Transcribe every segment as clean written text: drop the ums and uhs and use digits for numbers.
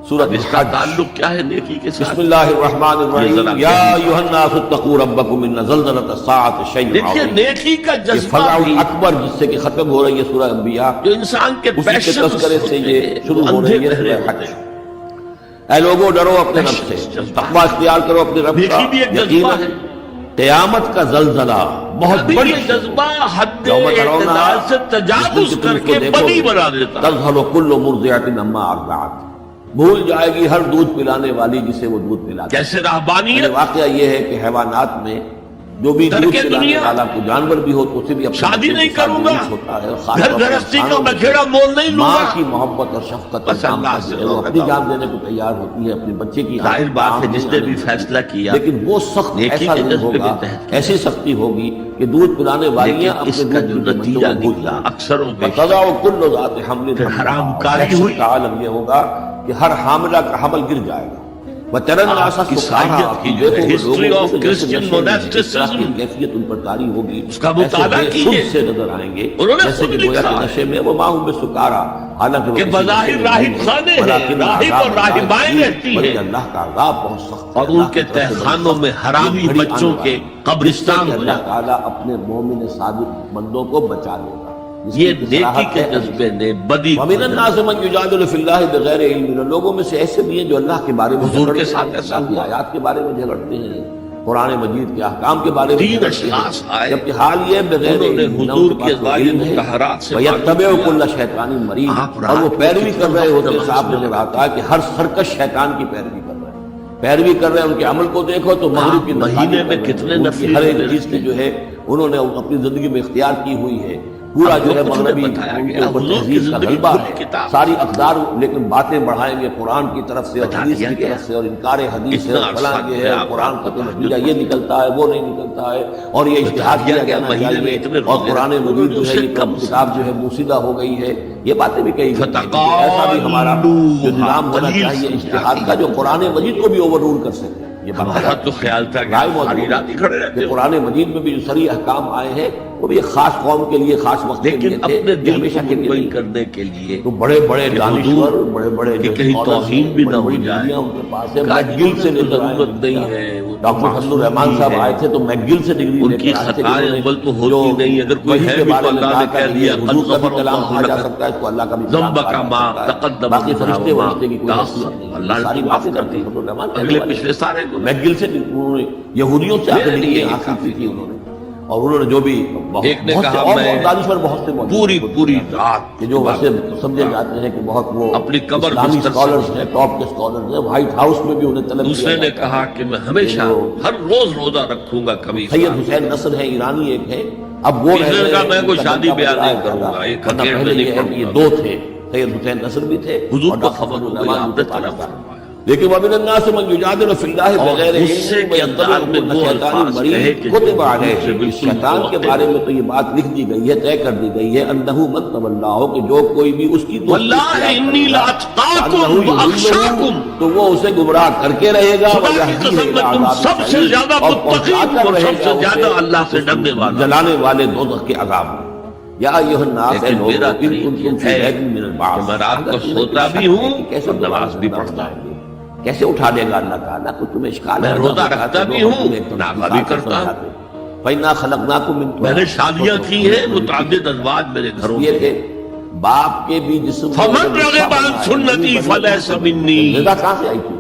سورۃ اس کا تعلق کیا ہے نیکی کے ساتھ؟ بسم اللہ الرحمن الرحیم یا ایھا الناس اتقوا ربکم ان زلزلۃ الساعۃ شیء دیکھیے عظیم. نیکی کا یہ جذبہ فزع بھی اکبر جس سے کہ ختم ہو رہی ہے سورہ انبیاء، جو انسان کے اسی کے پیشن تذکرے سے یہ شروع ہو رہی ہے سورہ حج. اے لوگوں ڈرو اپنے رب سے، تقوی اختیار کرو اپنے رب کا. نیکی بھی ایک جذبہ یقیناً ہے، قیامت کا زلزلہ بہت ابھی بڑی یہ جذبہ حد یوم ترونہا، اعتدال سے تجاوز کر کے بدی بنا دیتا ہے. تذہل کل مرضعۃ عما ارضعت، بھول جائے گی ہر دودھ پلانے والی جسے وہ دودھ پلاتی. کیسے رہبانیت واقعہ یہ ہے کہ حیوانات میں جو بھی ترک دودھ پلانے دنیا، والا کوئی جانور بھی ہو تو اسے بھی اپنے شادی بچے نہیں کے ساتھ کروں گا، جلوس ہوتا ہے. خاص گھر طور پر گرہستی کا انسانوں میں بکھیڑا مول نہیں لوں ماں گا. کی محبت اور شفقت بس اللہ سے وہ اپنی جان دینے کو تیار ہوتی ہے اپنے بچے کی. ظاہر بات ہے جس نے بھی فیصلہ کیا لیکن وہ سخت نیکی ایسا کے نہیں جذبے ہوگا، کے تحت، ایسی سختی ہوگی کہ دودھ پلانے والیاں لیکن اس اپنے کا دودھ جو کے بچوں نتیجہ کو بھول نکلا جائیں. اکثر و بیشتر فَتَضَعُ كُلُّ ذَاتِ حَمْلٍ پھر حرام کاری حَمْلَهَا. ہوئی. کا عالم یہ ہوگا کہ ہر حاملہ کا حمل گر جائے گا. وَتَرَى النَّاسَ آپ کی سُكَارَىٰ، سائنس کی جو ہے ہسٹری آف کرسچین موناسٹسزم کی کیفیت ان پر طاری ہوگی. اس کا مطالعہ ایسے بے کیجیے. خود سے نظر آئیں گے انہوں نے جیسے خود کہ گویا لکھا کہ ہے نشے میں وہ ماں ہوں سکارا، حالانکہ وہ کہ کسی بظاہر نشے میں راہب نہیں ہے. خانے ہیں، ولیکن راہب عذاب اور راہبائیں اللہ رہتی ہیں، بلکہ اللہ کا عذاب بہت سخت ہے. اور ان اللہ کے کی طرف سے بڑی تہخانوں میں سخت حرامی گھڑی بچوں آنے کے والی. قبرستان جس سے کہ ہو اللہ جائے. تعالیٰ اپنے مومن صادق بندوں کو بچا لے گا. جس یہ کی نیکی صلاحت کے ہے. جذبے نے بدی وَمِنَ النَّاسِ مَن يُجَادِلُ فِي اللَّهِ بِغَيْرِ عِلْمٍ، لوگوں میں سے ایسے بھی ہیں جو اللہ کے بارے میں حضور کے جھگڑتے ساتھ ہیں، ایسا اللہ کی ہوا. آیات کے بارے میں جھگڑتے ہیں، قرآن مجید کے احکام کے بارے میں تین جھگڑتے ہیں، اشخاص آئے، جبکہ حال یہ بغیر انہوں نے علم، نہ حضور ان کے کی پاس کوئی ازواج علم ہے. مطہرات سے وَيَتَّبِعُ معلوم كُلَّ کیا. شَيْطَانٍ مَرِيدٍ، آپ اور وہ رات پیروی کو کر رہے ہوتے ہیں. نماز صاحب میں نظر آتا ہے کہ ہر سرکش شیطان کی پیروی کر رہے ہیں. پیروی کر رہے ہیں، ان کے عمل کو دیکھو تو مغرب کی مہینے میں کتنے ان کی نفلی ہر ایک روزے چیز کی جو ہے انہوں نے اپنی زندگی میں اختیار کی ہوئی ہے. پورا جو ہے مغربی ان کے اوپر تہذیب کا غلبہ ہے. ساری اقدار لیکن باتیں بڑھائیں گے قرآن کی طرف سے اور حدیث کی طرف سے، اور انکار حدیث ہے، اور فلاں یہ ہے، اور قرآن کا تو نتیجہ یہ نکلتا ہے، وہ نہیں نکلتا ہے، اور یہ اجتہاد کیا جانا چاہیے، اور قرآن مجید جو ہے یہ کتاب جو ہے موسیدہ ہو گئی ہے. یہ باتیں بھی کہی گئی ہیں. ایسا بھی ہمارا جو نظام ہونا چاہیے اجتہاد کا، جو قرآن مجید کو بھی اوور رول کر سکے. یہ ہمارا تو خیال تھا کہ ساری رات ہی کھڑے رہتے کہ ہو. قرآن مجید میں بھی جو صریح احکام آئے ہیں وہ بھی ایک خاص قوم کے لیے، خاص وقت کے لیے لیکن تھے، اپنے یہ دل ہمیشہ کو کے لیے مطمئن نہیں. کرنے کے لیے تو بڑے بڑے دانشور، بڑے بڑے کہ جو کہیں scholars توہین ہیں، بھی نہ بڑی ہو جائے. ڈگریاں ان کے پاس ہیں. کاجیوں میکگل سے کی لے کر آئے ضرورت نہیں ہیں. ہے، وہ ڈاکٹر فضل الرحمان صاحب آئے تھے تو میکگل سے ڈگری ان لے کی کر آئے تھے. خطائیں عمل تو ہوتی نہیں، اگر کوئی وحی ہے کے بھی بارے تو میں اللہ نے کہا کہہ کہ دیا حضور کا بھی قد کلام غفر کہا جا اللہ سکتا ہے، اس کو اللہ کا بھی کلام ذنب کہا کا جا ما سکتا ہے. تقدم باقی فرشتے ما ورشتے کی کوئی حیثیت نہیں. اللہ نے ساری معاف باتیں کر کرتے دی. ہیں فضل الرحمان کہنے اگلے والے. پچھلے سارے گناہ. میکگل سے انہوں نے یہودیوں سے آخر ڈگری حاصل کی تھی انہوں نے، اور انہوں نے جو بھی ایک نے بہت سے کہا اور میں دانشور بہت سے موجود پوری ہیں پوری رات کہ جو ویسے سمجھے جاتے ہیں کہ بہت وہ اپنی قبر اسلامی بستر سے اسکالرز ہیں، ٹاپ کے اسکالرز ہیں. وائٹ ہاؤس میں بھی انہیں طلب دوسرے کیا نے جاتا ہے. کہا کہ میں ہمیشہ ہر روز روزہ رکھوں گا. کبھی سید حسین نصر ہے، ایرانی ایک ہے. اب وہ تیسرے نے کہا میں کوئی شادی بیاہ نہیں کروں کروں گا، ایک ورنہ اکیلے پہلے نہیں یہ ہے کہ یہ کروں گا. دو تھے، سید حسین نصر بھی تھے حضور اور کو ڈاکٹر خبر فضل ہو گئی، الرحمان آپ نے بھی تھے. طلب فرمایا. لیکن وَمِنَ النَّاسِ مَن يُجَادِلُ فِي اللَّهِ اور بِغَيْرِ غصے عِلْمٍ کے انداز میں وَيَتَّبِعُ وہ كُلَّ شَيْطَانٍ الفاظ مَرِيدٍ کہے کہ كُتِبَ سے عَلَيْهِ. بالکل شیطان کے بارے میں تو یہ بات لکھ دی گئی ہے، طے کر دی گئی ہے، أَنَّهُ مَن تَوَلَّاهُ کہ جو کوئی بھی اس کی دوستی وَاللَّهِ إِنِّي لَأَتْقَاكُمْ وَأَخْشَاكُمْ، تو وہ اسے گمراہ کر کے رہے گا. خدا کی قسم میں تم سب سے زیادہ متقی اور سب سے زیادہ اللہ سے ڈرنے والا، جلانے والے دوزخ کے عذاب. یا ایھا الناس، لیکن میرا طریق ہے کہ میں رات کو سوتا بھی ہوں اور نماز بھی پڑھتا ہوں. کیسے اٹھا دے گا اللہ تعالیٰ؟ کچھ تمہیں اشکال میں ہے. روزہ رکھتا بھی ہوں، نافع بھی کرتا ہوں. فَإِنَّا خَلَقْنَاكُم مِّن میں نے تُرَابٍ. شادیاں کی ہیں، متعدد ازواج میرے گھروں یہ میں. کہ باپ کے بھی جسم میں فَمَن رَغِبَ عَن سُنَّتِي فَلَيْسَ مِنِّي، غذا کہاں سے آئی تھی؟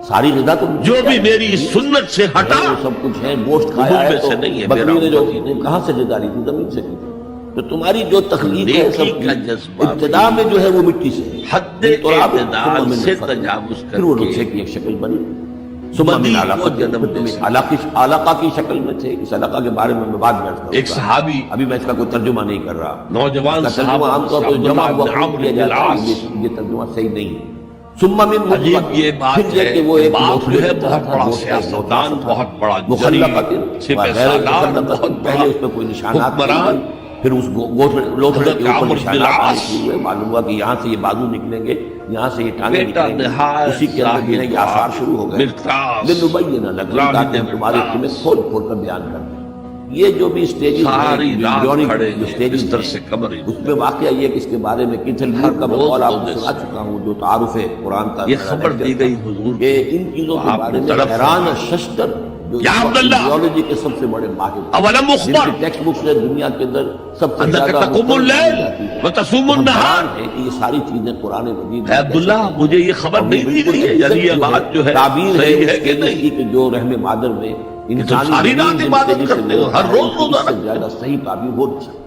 ساری غذا تو جو بھی میری سنت سے ہٹا وہ سب کچھ ہے. گوشت کھایا حضور ہے میں تو سے نہیں ہے، بکری میرا نے جو امت ہی کہاں سے غذا لی تھی؟ زمین سے کی تھی. تو تمہاری جو تخلیق ہے نیکی سب کا جذبہ ابتدا میں جو ہے وہ مٹی سے ہے. حد تو آپ اعتدال ثم من سے نطفة، تجاوز پھر وہ کر نطفے کے کی ایک شکل بنی. ثم من بدی کو علقہ، جنم پھر تم دے ایک علقہ کی شکل میں تھے. اس علقہ کے بارے میں بعد میں عرض کروں گا. ایک صحابی، ابھی میں اس کا کوئی ترجمہ نہیں کر رہا. نوجوان اس کا ترجمہ عام طور پر جمع ہوا کیا جاتا ہے، یہ ترجمہ صحیح نہیں ہے. ثم من عجیب یہ بات پھر یہ ہے کہ وہ ایک باپ جو ہے مخلوق بہت تھا، بڑا گوشت کا سیاستدان، تھا. بہت بڑا مخلقۃ سپہ وغیر سالار، مخلقۃ، بہت بڑا پہلے اس پہ کوئی نشانات نہیں حکمران. ہوئے. پھر اس لوتھڑے کے اوپر عمرو نشانات بن آنے ہوئے. معلوم ہوا کہ یہاں سے یہ بازو نکلیں گے، یہاں سے یہ ٹانگیں بیٹا نکلیں گی. نہایت اسی کے اندر جو ہے یہ آثار شروع ہو گئے. ملتاس، لنبین لکم، تاکہ ہم تمہارے تمہیں کھول کھول کر بیان کر دیں. یہ جو بھی اسٹیجز ساری رات کھڑے ہیں اسٹیجز بستر سے کمر اس میں واقعہ یہ کہ اس کے بارے میں کتنے لوگ کا بقول آپ کو سنا چکا ہوں جو تعارف ہے قرآن کا یہ خبر دی گئی حضور کہ ان چیزوں کے بارے میں حیران ششتر جو ایڈیالوجی کے سب سے بڑے ماہر اولم اخبر ٹیکسٹ بک سے دنیا کے اندر سب سے انک زیادہ تقوم اللیل وتصوم النہار ہے کہ یہ ساری چیزیں قرآن مجید اے عبداللہ مجھے یہ خبر نہیں دی گئی ہے، یعنی یہ بات جو ہے تعبیر صحیح ہے کہ نہیں؟ کہ جو رحم مادر میں ساری رات عبادت کرتے ہو، ہر روز روزہ اس سے زیادہ صحیح تعبیر ہو نہیں سکتی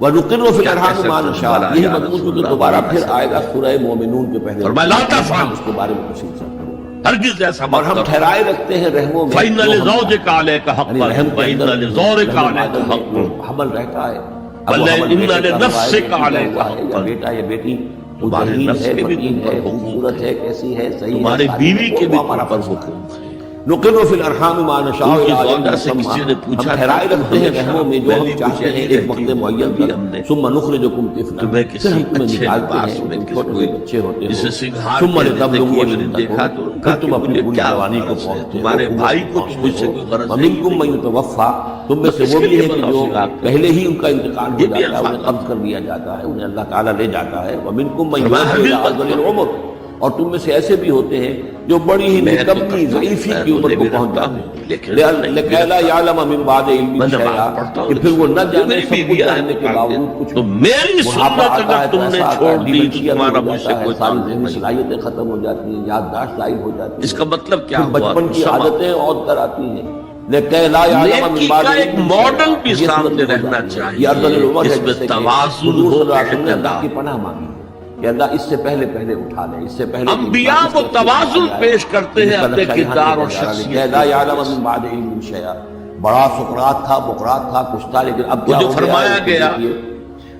وَنُقِرُّ فِي الْأَرْحَامِ مَا نَشَاءُ یہی مضمون جو دوبارہ پھر آئے گا سورہ مومنون کے پہلے فرمایا لا تفعل، اس کے بارے میں تفصیل سے کروں گا ہرگز ایسا اور مت ہم کرو ٹھہرائے رکھتے ہیں رحموں میں فَإِنَّ لِزَوْجِكَ عَلَيْكَ یعنی حَقًّا رحم کے وَإِنَّ اندر لِزَوْرِكَ رحم عَلَيْكَ مادر حَقًّا میں حمل رہتا ہے بل اب وہ حمل إِنَّ کیسے کرتا لِنَفْسِكَ ہے، عَلَيْكَ یا حَقًّا بیٹا یا بیٹی وہ تمہارے ذہین نفس ہے کے بھی فتین تم پر ہے حقوق خوبصورت ہے کیسی ہے صحیح ہے تمہاری ساری بیوی کے بھی وہ ہمارا پر فرض ہے۔ حکم ہے۔ نقر فی الارحام ما نشاء ان کی الى زوجہ اجل سے مسمى کسی نے پوچھا ہم ٹھہرائے رکھتے ہیں رحموں میں جو ہم چاہتے ہیں ایک وقت معین بھی ہم نے تک ثم نخرجکم طفلا تمہیں پھر کسی ہم تمہیں اچھے نکالتے لباس ہیں میں تم چھوٹے سے بچے ہوتے جسے ہو سنگھار ثم کے لتبلغوا دیکھیے دیکھا تو اشدکم پھر تم اپنی پوری جوانی کو پہنچتے ہو تمہارے بھائی کو مجھ سے کوئی غرض ومنکم من یتوفى تم میں سے وہ بھی ہے کہ جو پہلے ہی ان کا انتقال ہو جاتا ہے انہیں قبض کر لیا جاتا ہے انہیں اللہ تعالیٰ لے جاتا ہے ومنکم من یرد الی ارذل العمر اور تم میں سے ایسے بھی ہوتے ہیں جو بڑی ہی نکمی ضعیفی کی عمر کو پہنچ جاتے ہیں لکھی لا یعلم من بعد علم شیئا کہ پھر وہ نہ جانے سب کچھ جاننے کے باوجود کچھ تو میری سنت اگر تم نے چھوڑ دی تو تمہارا مجھ سے کوئی ساری تعلق ذہنی نہیں۔ صلاحیتیں ختم ہو جاتی ہیں یادداشت ضائع ہو جاتی ہیں اس کا مطلب کیا پھر ہوا؟ بچپن کی سما۔ عادتیں عود کر آتی ہیں لیکن لا یعلم من نیکی بعد کا ایک علم ماڈل شیئا۔ بھی یہ سامنے صورت ہو رہنا جاتی ہے۔ چاہیے، یہ ارذل العمر ہے اس میں جیسے کہ توازن حضور صلی ہو، اللہ علیہ وسلم نے اللہ اعتدال۔ کی پناہ مانگی ہے کہ اللہ اس سے پہلے اٹھا لے اس سے پہلے انبیاء کو توازن پیش کرتے ہیں اپنے کردار اور شخصیت لا یعلم من بعد علم شیئا۔ بڑا سقراط تھا بقراط تھا کچھ تھا لیکن اب کیا جو ہو فرمایا گیا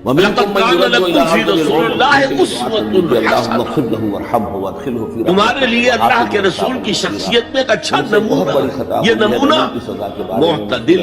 وَمِنْكُمْ مَنْ يُرَدُّ إِلَىٰ فِي أَرْذَلِ رَسُولِ الْعُمُرِ اللَّهِ أُسْوَةٌ اللهم حَسَنَةٌ اغفر له وارحمه وادخله في رحمتك تمہارے لیے اللہ کے رسول کی شخصیت میں ایک اچھا نمونہ، یہ نمونہ معتدل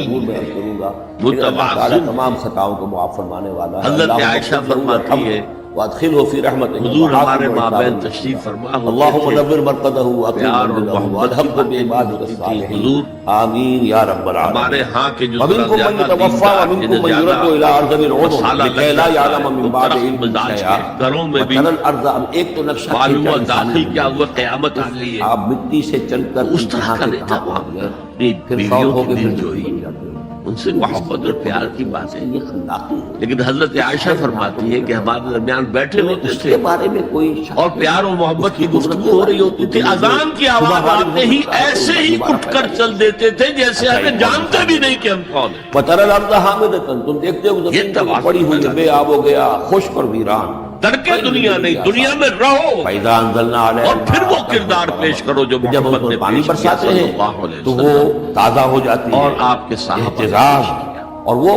متوازن۔ تمام خطاؤں کو معاف فرمانے والا ہے۔ حضرت اللهم عائشہ اغفر له فرماتی ہے وادخله في رحمتك حضور ہمارے مابین تشریف فرما اللهم نور مرقده پیار اور واقم محبت منزله کی وادخله باتیں بعبادك ہوتی تھی حضور الصالحين آمین یا رب العالمین۔ ہمارے ہاں کے جو ومنكم من يتوفى ومنكم من يرد الى ارذل العمر لكي لا يعلم من بعد علم شيئا۔ گھروں میں بھی مثلا الارض اب ایک تو نقشہ معلوم کھینچا ہوا داخل انسانی کیا ہوا قیامت آ گئی ہے، آپ مٹی سے چل کر اس طرح کا نہیں تھا وہاں پہنچ گئے اپنی پھر فوت بیویوں ہو کی کے دل جوئی، بن جاتے ہیں۔ ان سے محبت اور پیار کی بات ہے۔ یہ خلاقی ہے، لیکن حضرت عائشہ فرماتی ہے کہ ہمارے درمیان بیٹھے ہوتے اس تھے کے بارے میں کوئی شک اور پیار و محبت کی گفتگو ہو رہی ہوتی تھی، اذان کی آواز آتے ہی ایسے ہی اٹھ کر چل دیتے تھے جیسے ہمیں جانتے بھی نہیں کہ ہم کون ہیں۔ وَتَرَى الْأَرْضَ حَامِدَةً تم دیکھتے ہو یہ زمین توازن پڑی ہوئی ہے، بے آب ہو گیا، خشک اور ویران۔ ترکے دنیا نہیں، دنیا میں رہو فَإِذَا أَنزَلْنَا عَلَيْهَا اور پھر وہ کردار پیش کرو جو جب ہم محبت اس نے میں پانی پیش کیا برساتے صلی ہیں اللہ علیہ تو وسلم، وہ تازہ ہو جاتی ہے اور آپ کے صحابہ نے احتجاج پیش کیا۔ اور وہ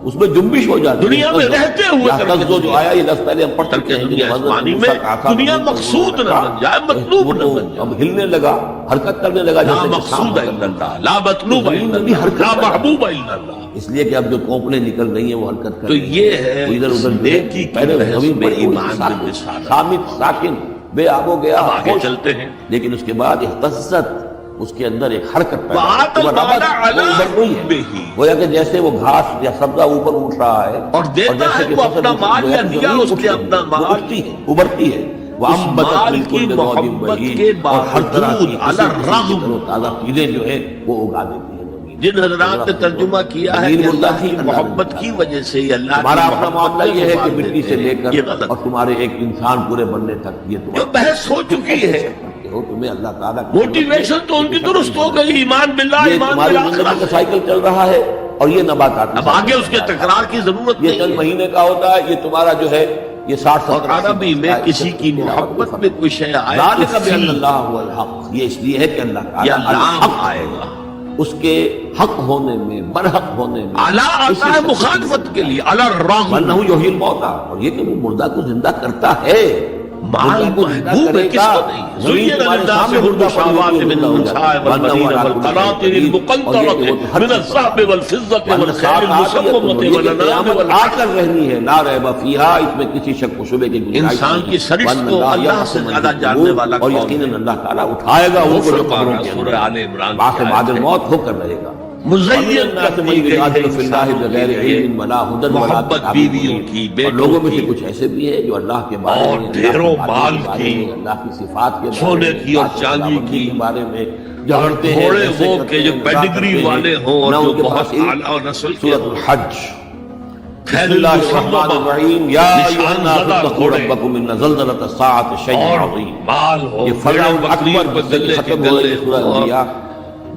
اس میں جنبش ہو جاتی ہے دنیا میں رہتے ہوئے یا ترک قصد جو آیا یہ لفظ پہلے ہم پڑھ ترک چکے ہیں کہ دنیا حضرت آسمانی موسیٰ میں کا آقا دنیا نبی مقصود نہ بن جائے، مطلوب وہ نہ تو بن جائے۔ اب ہلنے لگا، حرکت کرنے لگا لا جیسے کہ مقصود سانپ الا اللہ، لا مطلوب الا زمین میں بھی اللہ، حرکت لا کر رہا ہے۔ محبوب الا اللہ۔ اس لیے کہ اب جو کوپلیں نکل رہی ہیں وہ حرکت کر تو رہی ہیں۔ یہ ہے وہ ادھر ادھر نیکی کی پہلے بحث زمین میں پڑی ہوئی ایمان ساکن، بالرسالہ۔ صامت ساکن بے آب ہو گیا، اب آگے خوش۔ چلتے ہیں۔ لیکن اس کے بعد احتزت، اس کے اندر ایک حرکت پیدا وَعَادَ ہوئی۔ الْبَعْدَ عَلَىٰ وہ ابھر رہی ہے۔ حُبِّهِ۔ گویا کہ جیسے وہ گھاس یا سبزہ اوپر اٹھ رہا ہے اور دیتا جیسے ہے کہ وہ فصل اپنا مال گویا یا کہ دیا زمین اس نے اٹھتی ہے، اپنا وہ مال، اٹھتی ہے، ابھرتی ہے۔ اس مال کی محبت کے اور ہر طرح کی باوجود علی الرغم تر و تازہ چیزیں جو ہے وہ اگا دیتی ہے زمین۔ جن حضرات نے ترجمہ کیا ہے کہ اللہ کی محبت کی وجہ سے ہی اللہ کی ہمارا اپنا محبت معاملہ میں یہ ہے کہ مبادلے مٹی سے لے یہ کر غلط اور تمہارے ایک انسان پورے بننے تک یہ جو بحث ہو چکی ہے، تمہیں اللہ تعالیٰ کی موٹیویشن تو ان کی درست ہو گئی، ایمان باللہ، یہ ایمان تمہاری بالآخرہ۔ زندگی کا سائیکل چل رہا ہے اور یہ نباتات اب آگے اس کے تکرار کی ضرورت یہ نہیں چند ہے۔ مہینے کا ہوتا ہے، یہ تمہارا جو ہے یہ 60 اور عربی میں کسی کی محبت میں کوئی شے آئے ذالک تو بأن فی، اللہ هو الحق، یہ اس لیے ہے کہ اللہ یا تعالیٰ لام الحق آئے گا، اس کے حق ہونے میں، برحق ہونے میں اعلیٰ آتا ہے مخالفت کے لیے، علی الرغم۔ وَأَنَّهُ يُحْيِي الْمَوْتَىٰ، اور یہ کہ وہ مردہ کو زندہ کرتا ہے۔ مال مردہ کو زندہ محبوب ہے، کرے کس گا، کو نہیں؟ زمین زُيِّنَ تمہارے لِلنَّاسِ سامنے حُبُّ مردہ پڑی الشَّهَوَاتِ ہوئی مِنَ زندہ ہو النِّسَاءِ جاتی ہے۔ وَالْبَنِينَ وَالْقَنَاطِرِ الْمُقَنطَرَةِ مِنَ الذَّهَبِ وَالْفِضَّةِ وَالْخَيْلِ الْمُسَوَّمَةِ وَالْأَنْعَامِ قیامت آ وَالْحَرْثِ۔ کر رہنی ہے، لا ریب فیہا، اس میں کسی شک و شبے کی گنجائش انسان نہیں۔ کی سرشت وَأَنَّ کو اللَّهَ اللہ سے يَبْعَثُ مَن زیادہ فِي جاننے الْقُبُورِ، والا اور کون یقیناً اللہ تعالیٰ اٹھائے گا ان کو جو قبروں کے سورہ آل اندر عمران باس کی معدل آیت ہے۔ موت ہو کر رہے گا۔ مزین کر دی گئی ہے محبت بیویوں کی، اور بیٹوں لوگوں میں سے کی، کچھ ایسے بھی ہیں جو اللہ کے بارے اور میں، ڈھیروں مال اللہ کی، کی صفات کے بارے میں، سونے کی اور ذات چاندی کی، کے بارے میں اور جھگڑتے ہیں، تھوڑے ایسے وہ کرتے کہ جو ہیں، پیڈگری کرتے ہیں، والے ہوں اور نہ جو ان کے بہت پاس علم۔ اعلیٰ نسل کے سورۃ ہوں۔ الحج خیر بسم اللہ الرحمن الرحیم یا ایھا نشان الناس زدہ اتقوا گھوڑے ربکم ان زلزلۃ الساعۃ شیء اور عظیم۔ مال ہو، یہ بھیڑ فضا بکریوں اکبر کے جس سے گلے کے ختم ہو رہی گلے ہے سورہ ہو، اور انبیاء،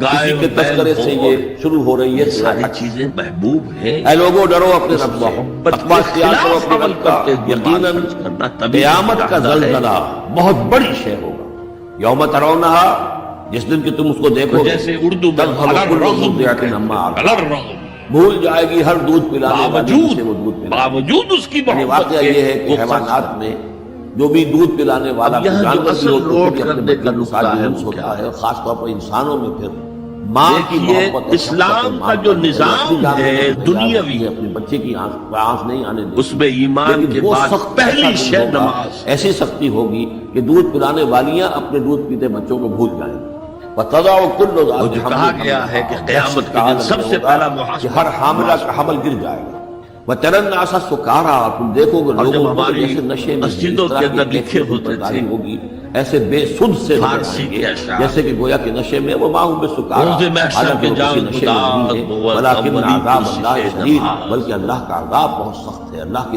گائے اسی کے تذکرے سے یہ شروع ہو رہی ہے یہ سورہ ساری حج۔ چیزیں محبوب ہیں۔ اے لوگوں ڈرو اپنے رب سے، محبت تقویٰ کے اختیار کرو خلاف اپنے عمل رب کا، کرتے ہوئے مال یقیناً خرچ کرنا تبھی قیامت کا ہوتا ہے۔ زلزلہ بہت بڑی شے ہوگا۔ یوم ترونہا، جس دن کہ تم اس کو دیکھو تو گے، جیسے اردو میں تذہب کل مرضعۃ عما ارضعت، الرغم، بھول جائے گی ہر دودھ پلانے والی جسے وہ دودھ پلانے۔ باوجود اس کی یعنی محبت واقعہ یہ ہے کہ وہ خرچ حیوانات میں جو بھی دودھ پلانے والا اب یہاں جو جانور بھی اصل ہوتے نوٹ ہیں اپنے کرنے کا بچوں کے ساتھ نقطہ ہے جلوس وہ ہوتا کیا ہے، اور خاص طور پر انسانوں میں پھر ماں کی دیکھیے، محبت اور اسلام شفقت کا ماں جو پر نظام جانور ہے میں دنیاوی، ہے، اپنے بچے کی آنکھ نہیں آنے دے، اس میں ایمان لیکن کے وہ بعد سخت پہلی ایسا دن شے ہوگا، نماز۔ ایسی سختی ہوگی کہ دودھ پلانے والیاں اپنے دودھ پیتے بچوں کو بھول جائیں گی۔ وَتَضَعُ كُلُّ ذَاتِ وہ جو حَمْلٍ کہا گیا ہے کہ قیامت کے دن سب سے پہلا کہ محاسبہ ہر حاملہ کا حمل گر جائے گا۔ وَتَرَى النَّاسَ سُكَارَىٰ، تم دیکھو گے اور جب لوگوں کو ہماری جیسے نشے میں مسجدوں اس طرح کے اندر کی لکھے کیفیت ہوتے برداری تھے، ہوگی، ایسے بے سدھ سے نظر فارسی آئیں گے، کے اشعار، جیسے کہ گویا کہ نشے میں وہ ماہوں میں سکارا، روز محشر حالانکہ کے وہ جان کسی نشے میں نہیں ہے، خدا ولیکن اولین عذاب کی اللہ شے شدید، نماز۔ بلکہ اللہ کا عذاب بہت سخت ہے۔ اللہ کی